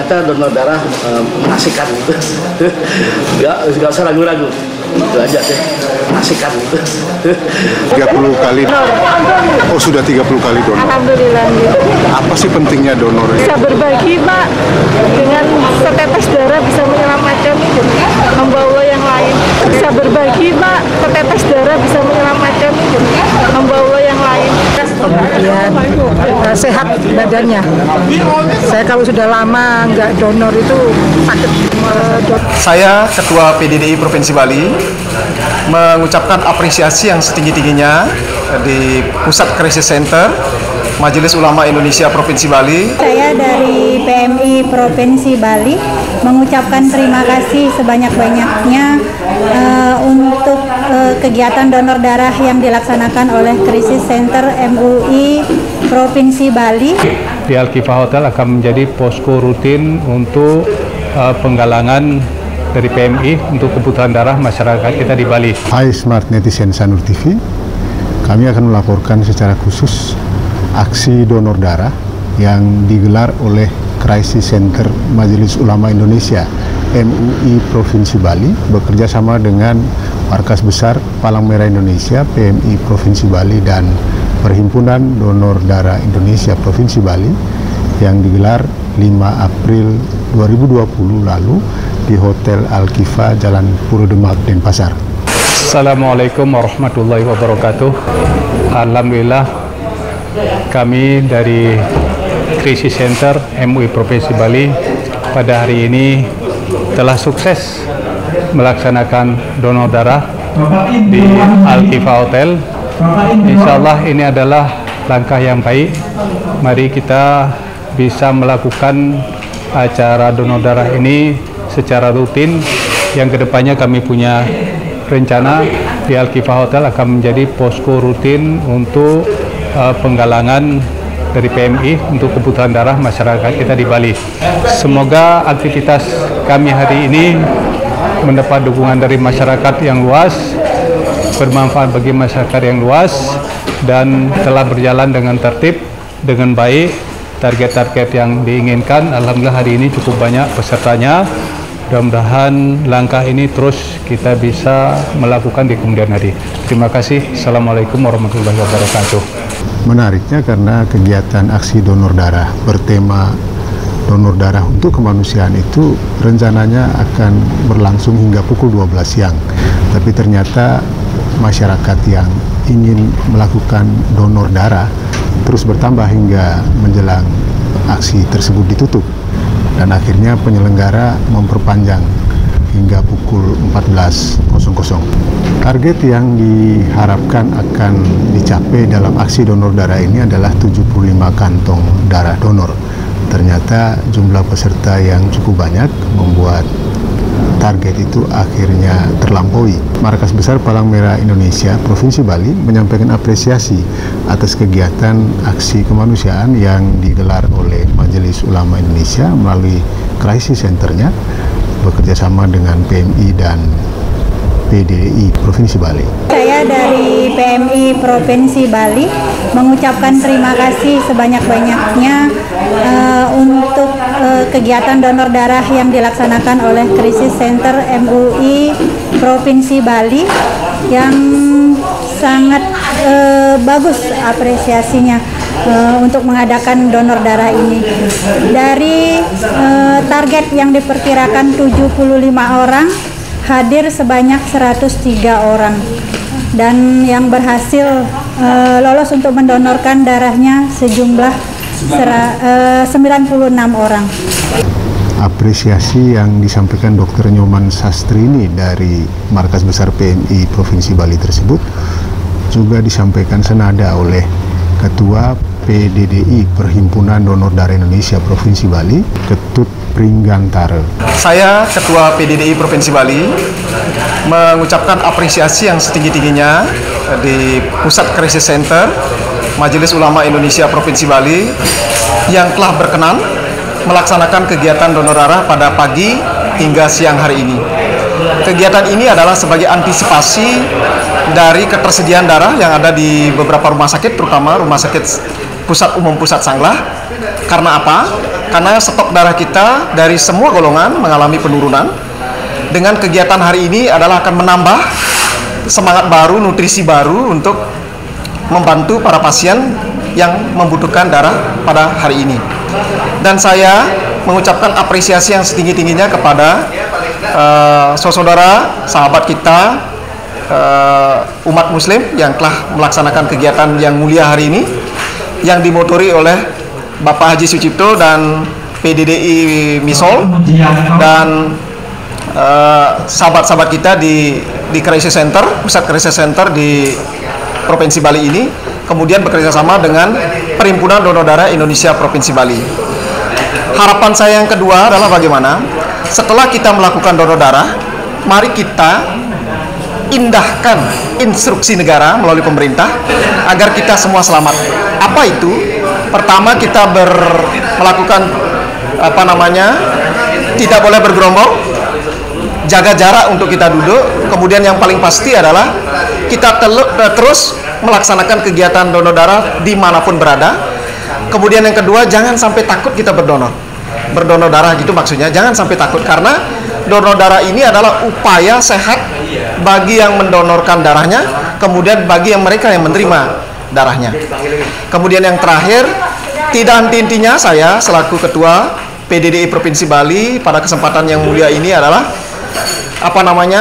ternyata donor darah mengasihkan gitu. Nggak usah ragu-ragu. Itu aja sih, mengasihkan gitu. 30 kali. Oh, sudah 30 kali donor. Alhamdulillah. Apa sih pentingnya donor? Bisa berbagi, Pak. Dengan setetes darah bisa menyelamatkan membawa yang lain. Bisa berbagi, Pak. Setetes darah bisa menyelamatkan membawa yang lain. Kemudian sehat badannya. Saya kalau sudah lama nggak donor itu sakit. Saya Ketua PDDI Provinsi Bali mengucapkan apresiasi yang setinggi-tingginya di Pusat Krisis Center Majelis Ulama Indonesia Provinsi Bali. Saya dari PMI Provinsi Bali mengucapkan terima kasih sebanyak-banyaknya untuk kegiatan donor darah yang dilaksanakan oleh Krisis Center MUI Provinsi Bali. Di Al-Kifah Hotel akan menjadi posko rutin untuk penggalangan dari PMI untuk kebutuhan darah masyarakat kita di Bali. Hai Smart Netizen Sanur TV, kami akan melaporkan secara khusus aksi donor darah yang digelar oleh Krisis Center Majelis Ulama Indonesia MUI Provinsi Bali bekerja sama dengan Markas Besar Palang Merah Indonesia PMI Provinsi Bali dan Perhimpunan Donor Darah Indonesia Provinsi Bali yang digelar 5 April 2020 lalu di Hotel Al-Kifah Jalan Puro Demak, Denpasar. Assalamualaikum warahmatullahi wabarakatuh. Alhamdulillah kami dari Krisis Center MUI Provinsi Bali pada hari ini telah sukses melaksanakan donor darah di Al-Kifah Hotel. Insya Allah ini adalah langkah yang baik. Mari kita bisa melakukan acara donor darah ini secara rutin, yang kedepannya kami punya rencana di Al-Kifah Hotel akan menjadi posko rutin untuk penggalangan dari PMI untuk kebutuhan darah masyarakat kita di Bali. Semoga aktivitas kami hari ini mendapat dukungan dari masyarakat yang luas, bermanfaat bagi masyarakat yang luas, dan telah berjalan dengan tertib, dengan baik. Target-target yang diinginkan, alhamdulillah hari ini cukup banyak pesertanya. Mudah-mudahan langkah ini terus kita bisa melakukan di kemudian hari. Terima kasih. Assalamualaikum warahmatullahi wabarakatuh. Menariknya karena kegiatan aksi donor darah bertema donor darah untuk kemanusiaan itu rencananya akan berlangsung hingga pukul 12 siang. Tapi ternyata masyarakat yang ingin melakukan donor darah terus bertambah hingga menjelang aksi tersebut ditutup, dan akhirnya penyelenggara memperpanjang hingga pukul 14.00. Target yang diharapkan akan dicapai dalam aksi donor darah ini adalah 75 kantong darah donor. Ternyata jumlah peserta yang cukup banyak membuat target itu akhirnya terlampaui. Markas Besar Palang Merah Indonesia Provinsi Bali menyampaikan apresiasi atas kegiatan aksi kemanusiaan yang digelar oleh Majelis Ulama Indonesia melalui Krisis Centernya bekerjasama dengan PMI dan PDDI Provinsi Bali. Saya dari PMI Provinsi Bali mengucapkan terima kasih sebanyak-banyaknya untuk kegiatan donor darah yang dilaksanakan oleh Krisis Center MUI Provinsi Bali yang sangat bagus apresiasinya untuk mengadakan donor darah ini. Dari target yang diperkirakan 75 orang, hadir sebanyak 103 orang, dan yang berhasil lolos untuk mendonorkan darahnya sejumlah 96 orang. Apresiasi yang disampaikan Dr. Nyoman Sastrini dari Markas Besar PMI Provinsi Bali tersebut juga disampaikan senada oleh Ketua PDDI Perhimpunan Donor Darah Indonesia Provinsi Bali, Ketut Pringgantara. Saya Ketua PDDI Provinsi Bali mengucapkan apresiasi yang setinggi-tingginya di Pusat Krisis Center Majelis Ulama Indonesia Provinsi Bali yang telah berkenan melaksanakan kegiatan donor darah pada pagi hingga siang hari ini. Kegiatan ini adalah sebagai antisipasi dari ketersediaan darah yang ada di beberapa rumah sakit, terutama Rumah Sakit Pusat Umum Pusat Sanglah. Karena apa? karena stok darah kita dari semua golongan mengalami penurunan. Dengan kegiatan hari ini adalah akan menambah semangat baru, nutrisi baru untuk membantu para pasien yang membutuhkan darah pada hari ini. Dan saya mengucapkan apresiasi yang setinggi-tingginya kepada saudara, sahabat kita, umat muslim yang telah melaksanakan kegiatan yang mulia hari ini, yang dimotori oleh Bapak Haji Sucipto dan PDDI Misol dan sahabat-sahabat kita di Crisis Center, Pusat Crisis Center di Provinsi Bali ini, kemudian bekerja sama dengan Perhimpunan Donor Darah Indonesia Provinsi Bali. Harapan saya yang kedua adalah bagaimana setelah kita melakukan donor darah, mari kita indahkan instruksi negara melalui pemerintah agar kita semua selamat. Apa itu? Pertama, kita melakukan tidak boleh bergerombol, jaga jarak untuk kita duduk. Kemudian yang paling pasti adalah kita terus melaksanakan kegiatan donor darah dimanapun berada. Kemudian yang kedua, jangan sampai takut kita berdonor darah gitu maksudnya. Jangan sampai takut, karena donor darah ini adalah upaya sehat bagi yang mendonorkan darahnya, kemudian bagi yang mereka yang menerima darahnya. Kemudian yang terakhir, tidak henti-hentinya saya selaku Ketua PDDI Provinsi Bali pada kesempatan yang mulia ini adalah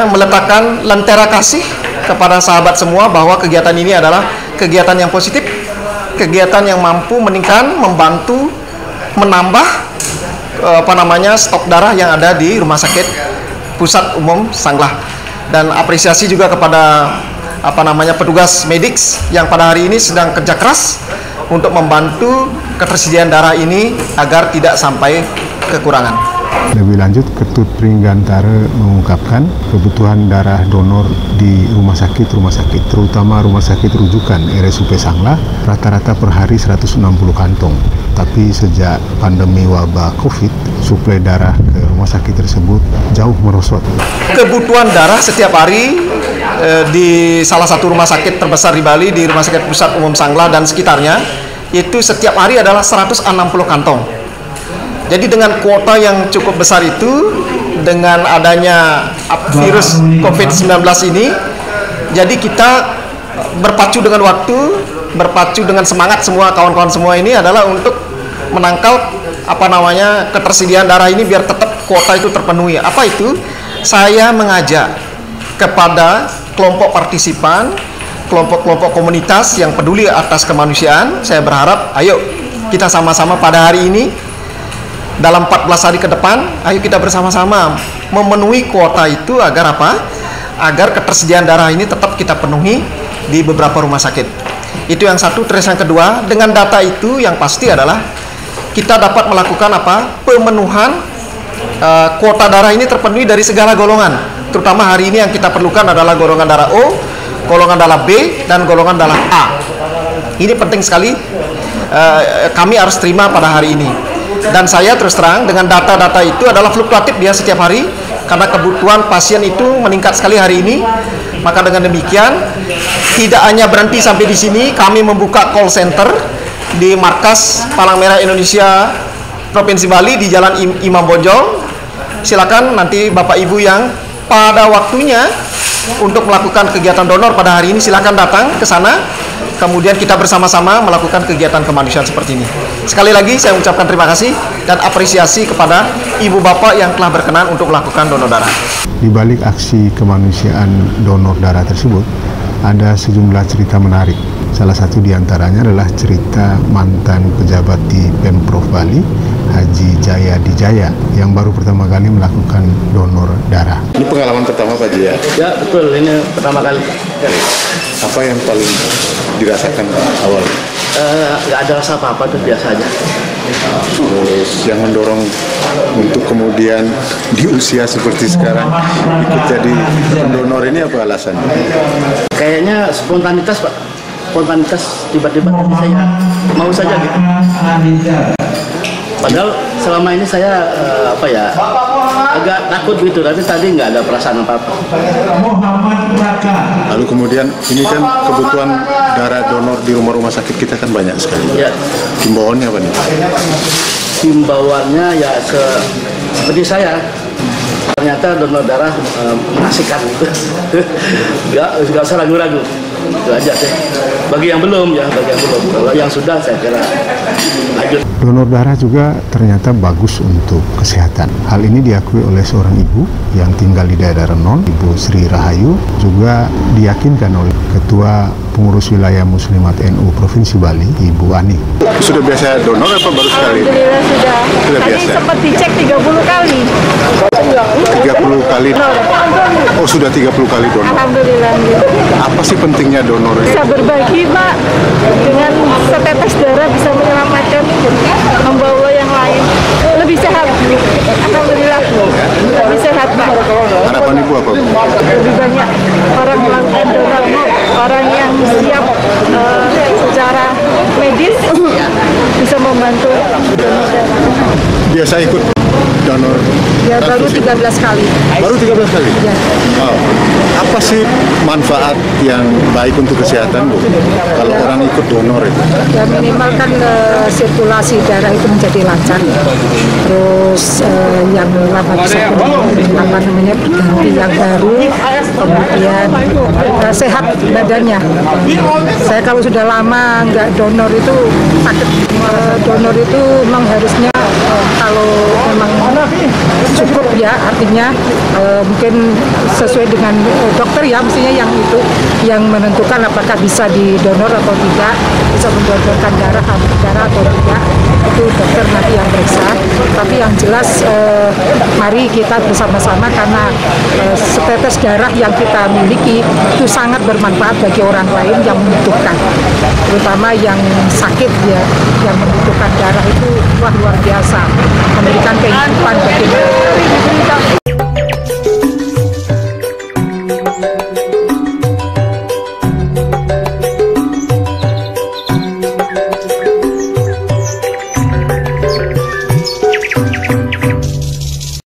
meletakkan lentera kasih kepada sahabat semua bahwa kegiatan ini adalah kegiatan yang positif, kegiatan yang mampu meningkatkan, membantu menambah stok darah yang ada di Rumah Sakit Pusat Umum Sanglah. Dan apresiasi juga kepada petugas medis yang pada hari ini sedang kerja keras untuk membantu ketersediaan darah ini agar tidak sampai kekurangan. Lebih lanjut, Ketut Pringgantara mengungkapkan kebutuhan darah donor di rumah sakit, terutama rumah sakit rujukan RSUP Sanglah, rata-rata per hari 160 kantong. Tapi sejak pandemi wabah COVID, suplai darah ke rumah sakit tersebut jauh merosot. Kebutuhan darah setiap hari di salah satu rumah sakit terbesar di Bali, di Rumah Sakit Pusat Umum Sanglah dan sekitarnya, itu setiap hari adalah 160 kantong. Jadi dengan kuota yang cukup besar itu, dengan adanya virus COVID-19 ini, jadi kita berpacu dengan waktu, berpacu dengan semangat semua kawan-kawan semua ini adalah untuk menangkal ketersediaan darah ini biar tetap kuota itu terpenuhi. Apa itu? Saya mengajak kepada kelompok partisipan, kelompok-kelompok komunitas yang peduli atas kemanusiaan. Saya berharap, ayo kita sama-sama pada hari ini, dalam 14 hari ke depan, ayo kita bersama-sama memenuhi kuota itu agar agar ketersediaan darah ini tetap kita penuhi di beberapa rumah sakit. Itu yang satu. Terus yang kedua, dengan data itu yang pasti adalah kita dapat melakukan pemenuhan kuota darah ini terpenuhi dari segala golongan. Terutama hari ini yang kita perlukan adalah golongan darah O, golongan darah B, dan golongan darah A. Ini penting sekali, kami harus terima pada hari ini. Dan saya terus terang, dengan data-data itu adalah fluktuatif dia setiap hari, karena kebutuhan pasien itu meningkat sekali hari ini. Maka dengan demikian, tidak hanya berhenti sampai di sini, kami membuka call center di markas Palang Merah Indonesia Provinsi Bali di Jalan Imam Bonjol. Silakan nanti Bapak Ibu yang pada waktunya untuk melakukan kegiatan donor pada hari ini, silakan datang ke sana. Kemudian kita bersama-sama melakukan kegiatan kemanusiaan seperti ini. Sekali lagi saya ucapkan terima kasih dan apresiasi kepada ibu bapak yang telah berkenan untuk melakukan donor darah. Di balik aksi kemanusiaan donor darah tersebut, ada sejumlah cerita menarik. Salah satu diantaranya adalah cerita mantan pejabat di Pemprov Bali, Haji Jaya Dijaya, yang baru pertama kali melakukan donor darah. Ini pengalaman pertama Pak Jaya? Ya betul, ini pertama kali. Apa yang paling dirasakan awal? Nggak ada rasa apa-apa, itu biasa aja. Terus yang mendorong untuk kemudian di usia seperti sekarang ikut jadi pendonor ini apa alasannya? Kayaknya spontanitas Pak, spontanitas, tiba-tiba saya mau saja gitu. Padahal selama ini saya agak takut gitu, tapi tadi nggak ada perasaan apa-apa. Lalu kemudian ini kan kebutuhan darah donor di rumah-rumah sakit kita kan banyak sekali. Ya. Himbauannya apa nih? Himbauannya ya seperti saya. Ternyata donor darah mengasihkan gitu. Nggak usah ragu-ragu. Itu aja sih. Bagi yang belum ya, bagi yang belum. Kalau yang sudah saya kira lanjut. Donor darah juga ternyata bagus untuk kesehatan. Hal ini diakui oleh seorang ibu yang tinggal di daerah Renon, Ibu Sri Rahayu, juga diyakinkan oleh Ketua Pengurus Wilayah Muslimat NU Provinsi Bali, Ibu Ani. Sudah biasa donor apa baru sekali? Alhamdulillah sudah. Sudah Tadi biasa. sempat dicek 30 kali. 30 kali. Oh, sudah 30 kali donor. Alhamdulillah. Apa sih pentingnya donor? Bisa berbagi, Pak. Dengan setetes darah bisa menyelamatkan, membawa yang lain. Lebih sehat. Alhamdulillah. Lebih sehat, Pak. Harapan Ibu apa? Lebih banyak orang melakukan donor, orang yang siap secara medis bisa membantu donor darah. Biasa ikut donor? Ya baru 13 kali. Baru 13 kali? Ya. Wow. Apa sih manfaat yang baik untuk kesehatan, Bu? Kalau orang ikut donor itu? Ya minimal kan sirkulasi darah itu menjadi lancar. Terus yang lama bisa berganti yang baru, kemudian sehat badannya. Saya kalau sudah lama nggak donor itu sakit. Donor itu memang harusnya kalau memang cukup ya, artinya mungkin sesuai dengan dokter ya, mestinya yang itu yang menentukan apakah bisa didonor atau tidak, bisa mendonorkan darah atau tidak, itu dokter nanti yang periksa. Tapi yang jelas mari kita bersama-sama, karena setetes darah yang kita miliki itu sangat bermanfaat bagi orang lain yang membutuhkan, terutama yang sakit ya, yang membutuhkan darah itu wah